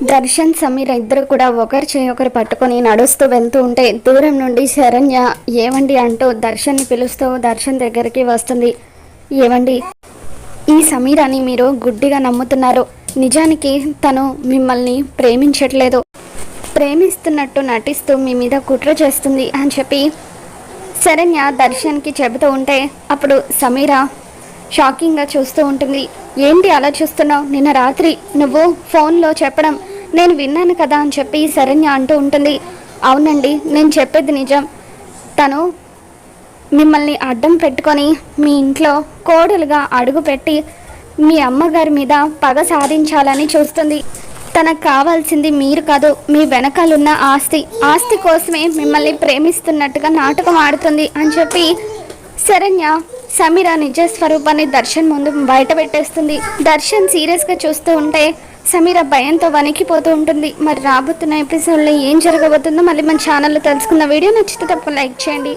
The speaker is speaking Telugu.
దర్శన్ సమీర ఇద్దరు కూడా ఒకరి చేయి ఒకరు పట్టుకొని నడుస్తూ వెళ్తూ ఉంటే దూరం నుండి శరణ్య ఏవండి అంటూ దర్శన్ని పిలుస్తూ దర్శన్ దగ్గరికి వస్తుంది. ఏవండి, ఈ సమీరాని మీరు గుడ్డిగా నమ్ముతున్నారు. నిజానికి తను మిమ్మల్ని ప్రేమించట్లేదు, ప్రేమిస్తున్నట్టు నటిస్తూ మీ మీద కుట్ర చేస్తుంది అని చెప్పి శరణ్య దర్శన్కి చెబుతూ ఉంటే అప్పుడు సమీర షాకింగ్గా చూస్తూ ఉంటుంది. ఏంటి అలా చూస్తున్నావు? నిన్న రాత్రి నువ్వు ఫోన్లో చెప్పడం నేను విన్నాను కదా అని చెప్పి శరణ్య అంటూ ఉంటుంది. అవునండి, నేను చెప్పేది నిజం. తను మిమ్మల్ని అడ్డం పెట్టుకొని మీ ఇంట్లో కోడలుగా అడుగుపెట్టి మీ అమ్మగారి మీద పగ సాధించాలని చూస్తుంది. తనకు కావాల్సింది మీరు కాదు, మీ వెనకాలన్న ఆస్తి కోసమే మిమ్మల్ని ప్రేమిస్తున్నట్టుగా నాటకం ఆడుతుంది అని చెప్పి శరణ్య సమీర నిజ స్వరూపాన్ని దర్శన్ ముందు బయట పెట్టేస్తుంది. దర్శన్ సీరియస్గా చూస్తూ ఉంటే సమీర భయంతో వణికిపోతూ ఉంటుంది. మరి రాబోతున్న ఎపిసోడ్లో ఏం జరగబోతుందో మళ్ళీ మన ఛానల్లో తెలుసుకున్న. వీడియో నచ్చితే తప్పకుండా లైక్ చేయండి.